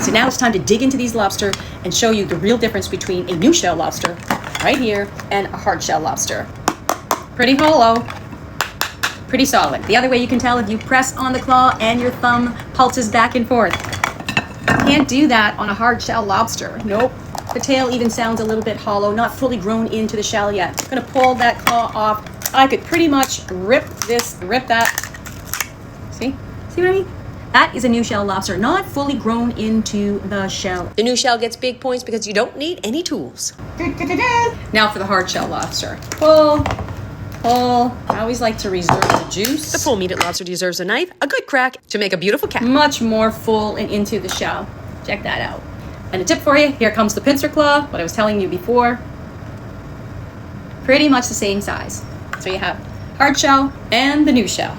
So now it's time to dig into these lobster and show you the real difference between a new shell lobster, right here, and a hard shell lobster. Pretty hollow, pretty solid. The other way you can tell if you press on the claw and your thumb pulses back and forth. Can't do that on a hard shell lobster. Nope. The tail even sounds a little bit hollow, not fully grown into the shell yet. I'm gonna pull that claw off. I could pretty much rip that. See what I mean? That is a new shell lobster, not fully grown into the shell. The new shell gets big points because you don't need any tools. Now for the hard shell lobster. Pull. I always like to reserve the juice. The full meated lobster deserves a knife, a good crack to make a beautiful cap. Much more full and into the shell. Check that out. And a tip for you, here comes the pincer claw, what I was telling you before. Pretty much the same size. So you have hard shell and the new shell.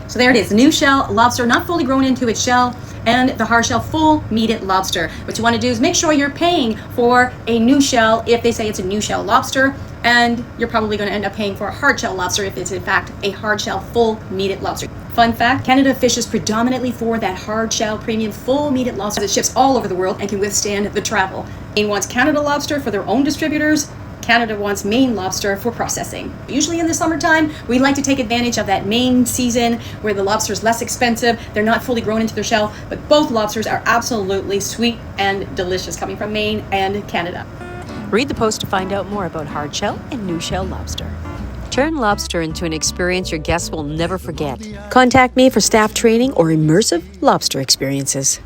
So there it is, the new shell lobster, not fully grown into its shell, and the hard shell full meated lobster. What you want to do is make sure you're paying for a new shell if they say it's a new shell lobster, and you're probably going to end up paying for a hard shell lobster if it's in fact a hard shell full meated lobster. Fun fact, Canada fishes predominantly for that hard shell premium full meated lobster that ships all over the world and can withstand the travel. Maine wants Canada lobster for their own distributors. Canada wants Maine lobster for processing. Usually in the summertime, we like to take advantage of that Maine season where the lobster is less expensive. They're not fully grown into their shell, but both lobsters are absolutely sweet and delicious coming from Maine and Canada. Read the post to find out more about hard shell and new shell lobster. Turn lobster into an experience your guests will never forget. Contact me for staff training or immersive lobster experiences.